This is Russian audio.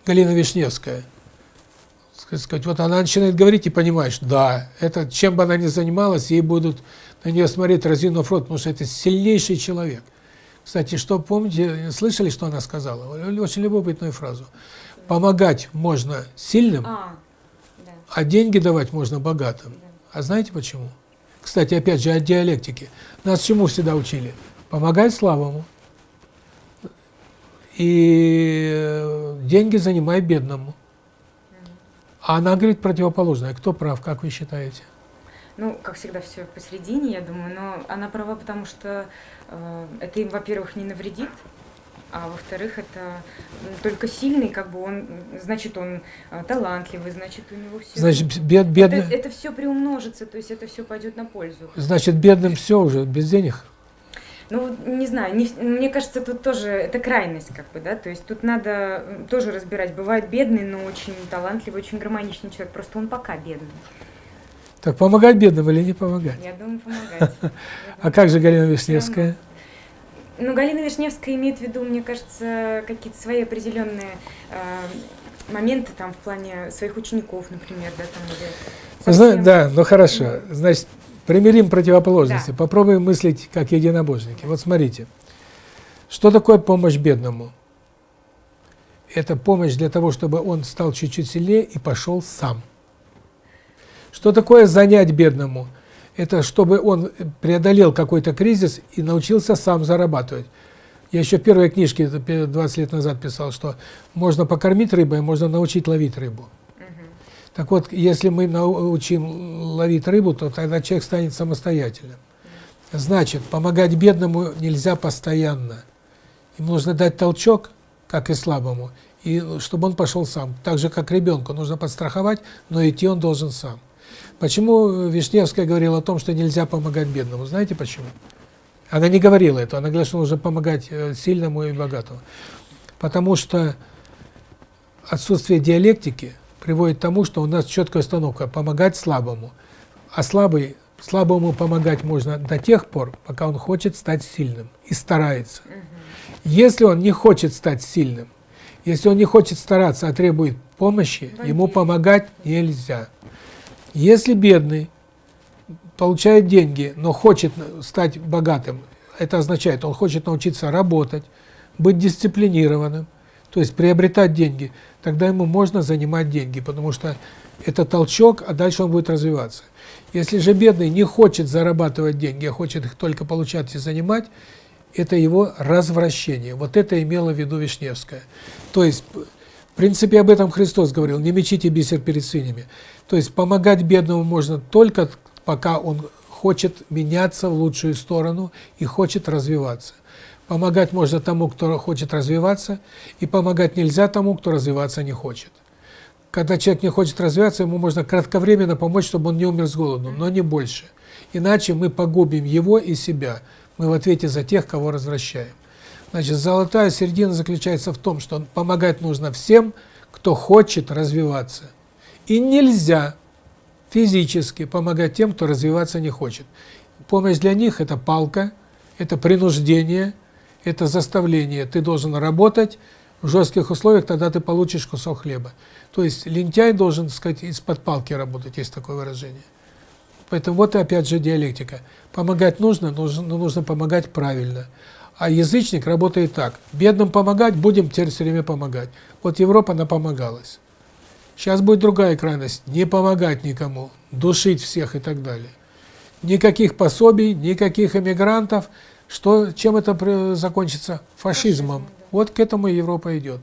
Галина Вишневская. Сказать, вот она начинает говорить и понимаешь, да, это чем бы она ни занималась, ей будут на нее смотреть, разинув рот, потому что это сильнейший человек. Кстати, что помните, слышали, что она сказала? Очень любопытную фразу. Помогать можно сильным, а деньги давать можно богатым. А знаете почему? Кстати, опять же, от диалектики. Нас чему всегда учили? Помогай слабому. И деньги занимай бедному. А она говорит противоположное. Кто прав, как вы считаете? Ну, как всегда, все посередине, я думаю, но она права, потому что это им, во-первых, не навредит, а во-вторых, это только сильный, как бы он, значит, он талантливый, значит, у него все. Значит, бедный. Это все приумножится, то есть это все пойдет на пользу. Значит, бедным все уже, без денег? Ну, не знаю, мне кажется, тут тоже это крайность, как бы, да, то есть тут надо тоже разбирать. Бывает бедный, но очень талантливый, очень гармоничный человек, просто он пока бедный. Так помогать бедным или не помогать? Я думаю, помогать. А как же Галина Вишневская? Ну, Галина Вишневская имеет в виду, мне кажется, какие-то свои определенные моменты там в плане своих учеников, например, да, там или совсем... Да, ну хорошо. Значит, примирим противоположности. Да. Попробуем мыслить как единобожники. Вот смотрите. Что такое помощь бедному? Это помощь для того, чтобы он стал чуть-чуть сильнее и пошел сам. Что такое занять бедному? Это чтобы он преодолел какой-то кризис и научился сам зарабатывать. Я еще в первой книжке 20 лет назад писал, что можно покормить рыбой, можно научить ловить рыбу. Так вот, если мы научим ловить рыбу, то тогда человек станет самостоятельным. Значит, помогать бедному нельзя постоянно. Ему нужно дать толчок, как и слабому, и чтобы он пошел сам. Так же, как ребенку, нужно подстраховать, но идти он должен сам. Почему Вишневская говорила о том, что нельзя помогать бедному? Знаете почему? Она не говорила этого, она говорила, что нужно помогать сильному и богатому. Потому что отсутствие диалектики приводит к тому, что у нас четкая установка – помогать слабому. А слабому помогать можно до тех пор, пока он хочет стать сильным и старается. Если он не хочет стать сильным, если он не хочет стараться, а требует помощи, ему помогать нельзя. Если бедный получает деньги, но хочет стать богатым, это означает, он хочет научиться работать, быть дисциплинированным, то есть приобретать деньги, тогда ему можно занимать деньги, потому что это толчок, а дальше он будет развиваться. Если же бедный не хочет зарабатывать деньги, а хочет их только получать и занимать, это его развращение. Вот это имела в виду Вишневская. То есть, в принципе, об этом Христос говорил, не мечите бисер перед свиньями. То есть помогать бедному можно только пока он хочет меняться в лучшую сторону и хочет развиваться. Помогать можно тому, кто хочет развиваться, и помогать нельзя тому, кто развиваться не хочет. Когда человек не хочет развиваться, ему можно кратковременно помочь, чтобы он не умер с голоду, но не больше. Иначе мы погубим его и себя. Мы в ответе за тех, кого развращаем. Значит, золотая середина заключается в том, что помогать нужно всем, кто хочет развиваться. И нельзя физически помогать тем, кто развиваться не хочет. Помощь для них – это палка, это принуждение, это заставление. Ты должен работать в жестких условиях, тогда ты получишь кусок хлеба. То есть лентяй должен, так сказать, из-под палки работать, есть такое выражение. Поэтому вот и опять же диалектика. Помогать нужно, но нужно помогать правильно. А язычник работает так. Бедным помогать, будем теперь все время помогать. Вот Европа напомогалась. Сейчас будет другая крайность. Не помогать никому, душить всех и так далее. Никаких пособий, никаких эмигрантов. Чем это закончится? Фашизмом. Вот к этому Европа идет.